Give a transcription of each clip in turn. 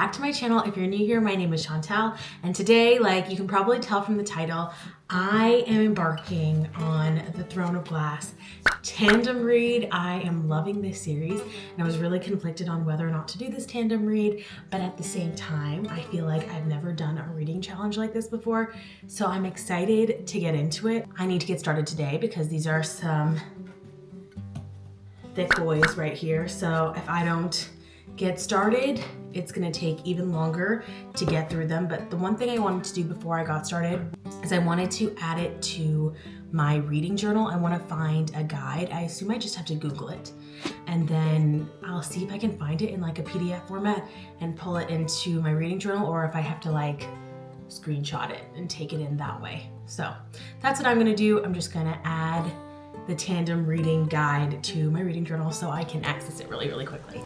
back to my channel. If you're new here, my name is Chantel, and today, like you can probably tell from the title, I am embarking on the Throne of Glass tandem read. I am loving this series, and I was really conflicted on whether or not to do this tandem read, but at the same time, I feel like I've never done a reading challenge like this before, so I'm excited to get into it. I need to get started today because these are some thick boys right here, so if I don't get started, it's gonna take even longer to get through them. But the one thing I wanted to do before I got started is I wanted to add it to my reading journal. I want to find a guide. I assume I just have to Google it, and then I'll see if I can find it in like a PDF format and pull it into my reading journal, or if I have to like screenshot it and take it in that way. So that's what I'm gonna do. I'm just gonna add the tandem reading guide to my reading journal so I can access it really quickly.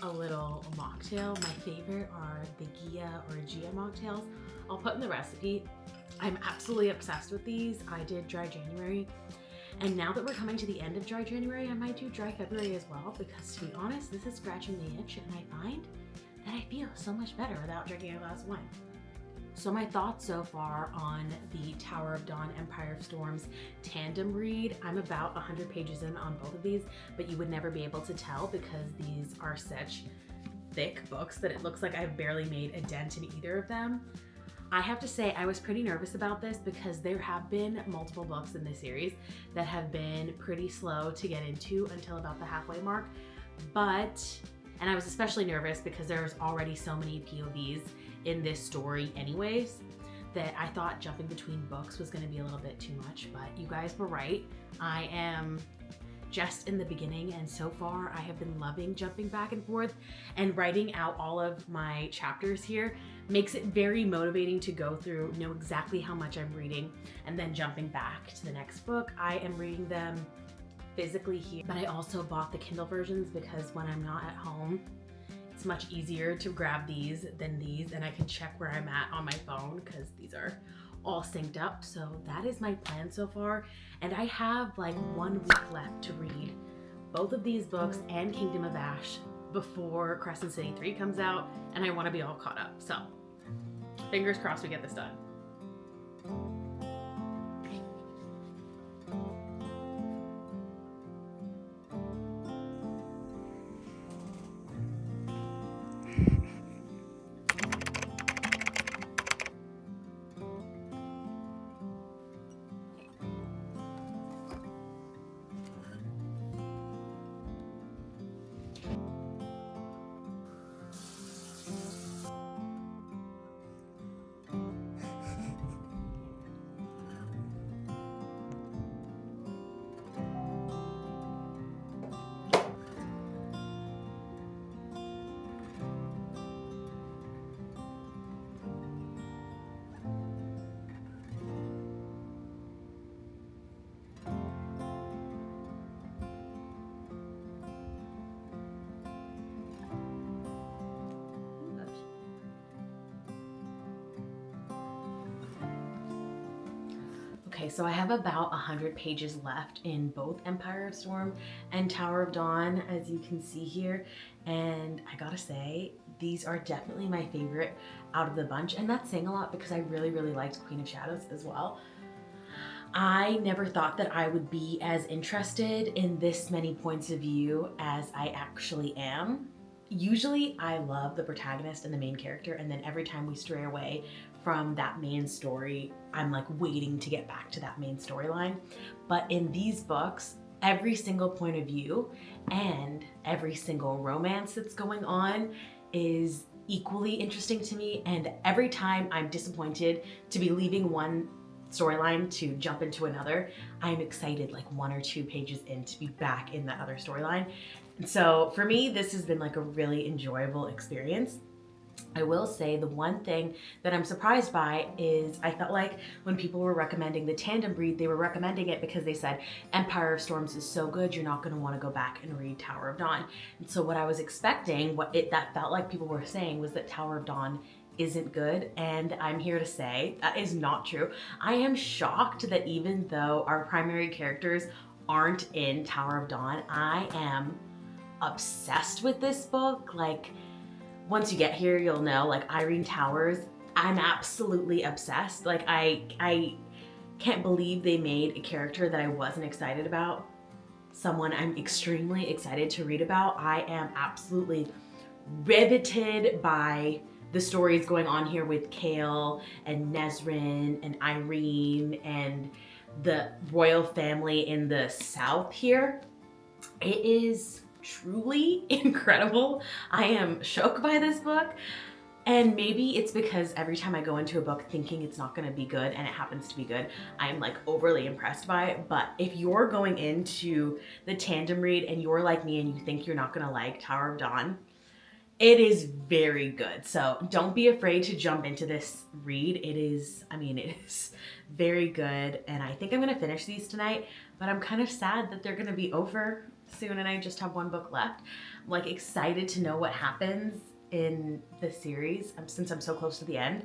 a little mocktail. My favorite are the Gia mocktails. I'll put in the recipe. I'm absolutely obsessed with these. I did dry January. And now that we're coming to the end of dry January, I might do dry February as well, because to be honest, this is scratching the itch, and I find that I feel so much better without drinking a glass of wine. So my thoughts so far on the Tower of Dawn, Empire of Storms tandem read. I'm about 100 pages in on both of these, but you would never be able to tell because these are such thick books that it looks like I've barely made a dent in either of them. I have to say I was pretty nervous about this because there have been multiple books in this series that have been pretty slow to get into until about the halfway mark. And I was especially nervous because there's already so many POVs in this story anyways, that I thought jumping between books was gonna be a little bit too much, but you guys were right. I am just in the beginning, and so far I have been loving jumping back and forth, and writing out all of my chapters here makes it very motivating to go through, know exactly how much I'm reading, and then jumping back to the next book. I am reading them physically here, but I also bought the Kindle versions because when I'm not at home, it's much easier to grab these than these, and I can check where I'm at on my phone because these are all synced up. So that is my plan so far, and I have like 1 week left to read both of these books and Kingdom of Ash before Crescent City 3 comes out, and I want to be all caught up. So fingers crossed we get this done. Okay, so I have about 100 pages left in both Empire of Storm and Tower of Dawn, as you can see here. And I gotta say, these are definitely my favorite out of the bunch. And that's saying a lot because I really, really liked Queen of Shadows as well. I never thought that I would be as interested in this many points of view as I actually am. Usually I love the protagonist and the main character, and then every time we stray away from that main story, I'm like waiting to get back to that main storyline. But in these books, every single point of view and every single romance that's going on is equally interesting to me, and every time I'm disappointed to be leaving one storyline to jump into another, I'm excited like 1 or 2 pages in to be back in that other storyline. And so for me, this has been like a really enjoyable experience. I will say the one thing that I'm surprised by is I felt like when people were recommending the tandem read, they were recommending it because they said Empire of Storms is so good, you're not going to want to go back and read Tower of Dawn. And so what I was expecting, that felt like people were saying, was that Tower of Dawn isn't good, and I'm here to say that is not true. I am shocked that even though our primary characters aren't in Tower of Dawn, I am obsessed with this book. Like, once you get here, you'll know, like Irene Towers, I'm absolutely obsessed. Like I can't believe they made a character that I wasn't excited about someone I'm extremely excited to read about. I am absolutely riveted by the stories going on here with Kale and Nesrin and Irene and the royal family in the south here. It is truly incredible. I am shook by this book. And maybe it's because every time I go into a book thinking it's not going to be good and it happens to be good, I'm like overly impressed by it. But if you're going into the tandem read and you're like me and you think you're not going to like Tower of Dawn, it is very good. So don't be afraid to jump into this read. It is very good. And I think I'm going to finish these tonight, but I'm kind of sad that they're going to be over soon and I just have one book left. I'm like excited to know what happens in the series since I'm so close to the end,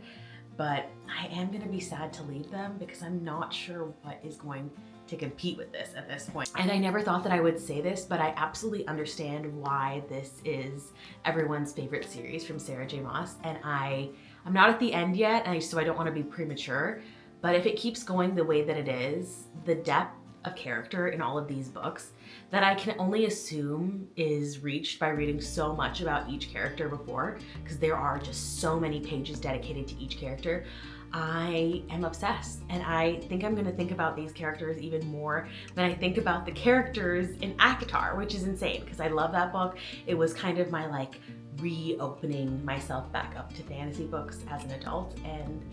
but I am gonna be sad to leave them because I'm not sure what is going to compete with this at this point. And I never thought that I would say this, but I absolutely understand why this is everyone's favorite series from Sarah J. Maas. And I'm not at the end yet, so I don't want to be premature, but if it keeps going the way that it is, the depth of character in all of these books that I can only assume is reached by reading so much about each character before, because there are just so many pages dedicated to each character. I am obsessed, and I think I'm gonna think about these characters even more than I think about the characters in ACOTAR, which is insane because I love that book. It was kind of my like reopening myself back up to fantasy books as an adult. And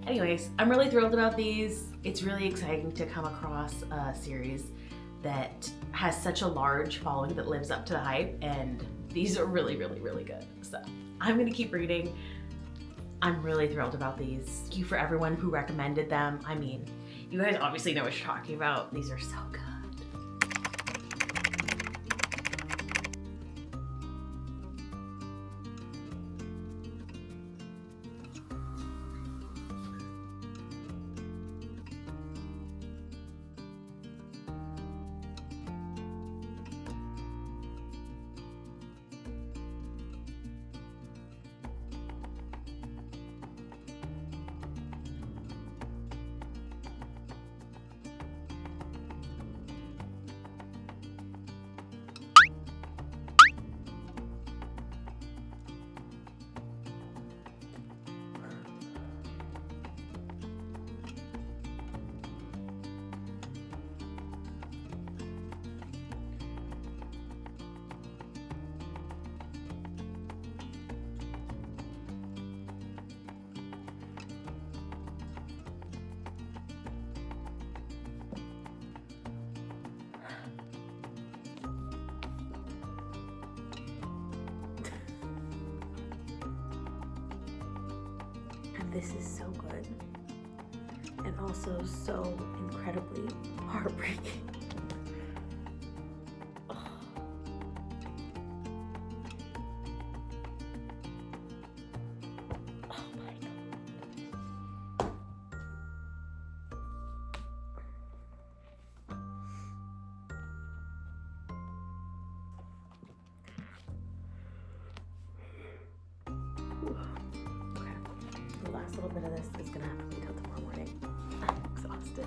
anyways, I'm really thrilled about these. It's really exciting to come across a series that has such a large following that lives up to the hype, and these are really, really, really good. So I'm gonna keep reading. I'm really thrilled about these. Thank you for everyone who recommended them. I mean, you guys obviously know what you're talking about. These are so good. This is so good and also so incredibly heartbreaking. The last little bit of this is gonna have to be till tomorrow morning. I'm exhausted.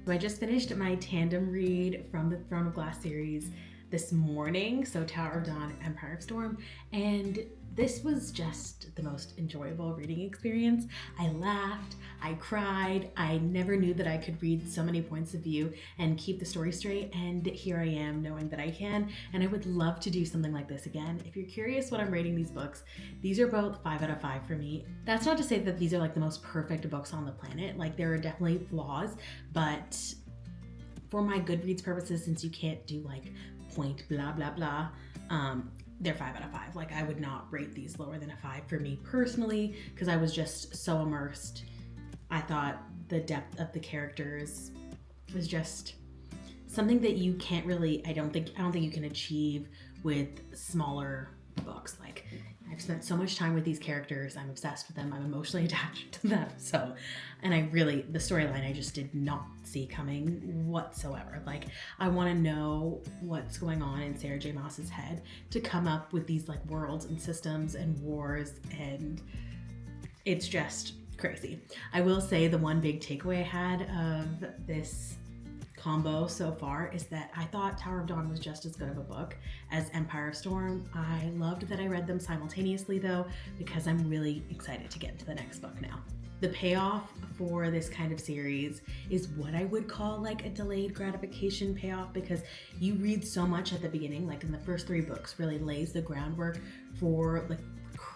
So I just finished my tandem read from the Throne of Glass series this morning, so Tower of Dawn, Empire of Storm, and this was just the most enjoyable reading experience. I laughed, I cried, I never knew that I could read so many points of view and keep the story straight, and here I am knowing that I can, and I would love to do something like this again. If you're curious what I'm rating these books, these are both 5 out of 5 for me. That's not to say that these are like the most perfect books on the planet, like there are definitely flaws, but for my Goodreads purposes, since you can't do like point blah blah blah, they're 5 out of 5. Like I would not rate these lower than a 5 for me personally, because I was just so immersed. I thought the depth of the characters was just something that you can't really, I don't think you can achieve with smaller books. Like I've spent so much time with these characters. I'm obsessed with them. I'm emotionally attached to them. So, and the storyline I just did not see coming whatsoever. Like I want to know what's going on in Sarah J. Maas's head to come up with these like worlds and systems and wars, and it's just crazy. I will say the one big takeaway I had of this combo so far is that I thought Tower of Dawn was just as good of a book as Empire of Storm. I loved that I read them simultaneously though, because I'm really excited to get into the next book now. The payoff for this kind of series is what I would call like a delayed gratification payoff, because you read so much at the beginning, like in the first 3 books really lays the groundwork for like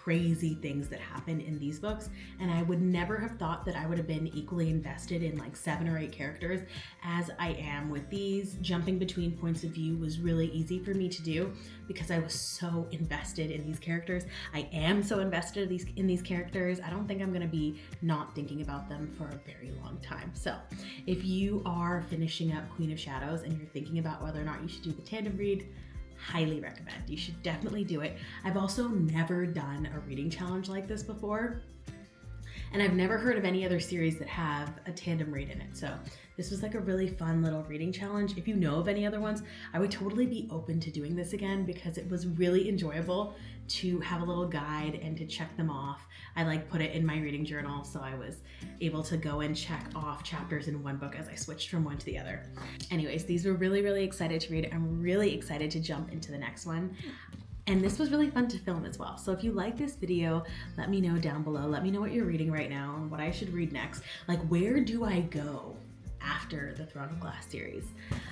crazy things that happen in these books, and I would never have thought that I would have been equally invested in like 7 or 8 characters as I am with these. Jumping between points of view was really easy for me to do because I was so invested in these characters. I am so invested in these characters. I don't think I'm gonna be not thinking about them for a very long time. So if you are finishing up Queen of Shadows and you're thinking about whether or not you should do the tandem read, highly recommend. You should definitely do it. I've also never done a reading challenge like this before, and I've never heard of any other series that have a tandem read in it. So this was like a really fun little reading challenge. If you know of any other ones, I would totally be open to doing this again because it was really enjoyable to have a little guide and to check them off. I like put it in my reading journal, so I was able to go and check off chapters in one book as I switched from one to the other. Anyways, these were really, really excited to read. I'm really excited to jump into the next one. And this was really fun to film as well. So if you like this video, let me know down below. Let me know what you're reading right now and what I should read next. Like, where do I go after the Throne of Glass series?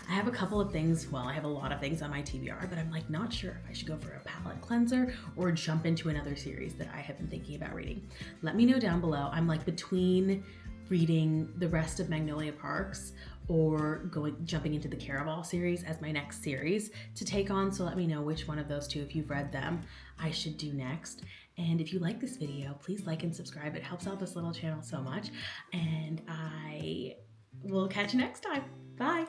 I have a couple of things, well, I have a lot of things on my TBR, but I'm like not sure if I should go for a palette cleanser or jump into another series that I have been thinking about reading. Let me know down below. I'm like between reading the rest of Magnolia Parks or jumping into the Caraval series as my next series to take on. So let me know which one of those two, if you've read them, I should do next. And if you like this video, please like and subscribe. It helps out this little channel so much. And I will catch you next time. Bye.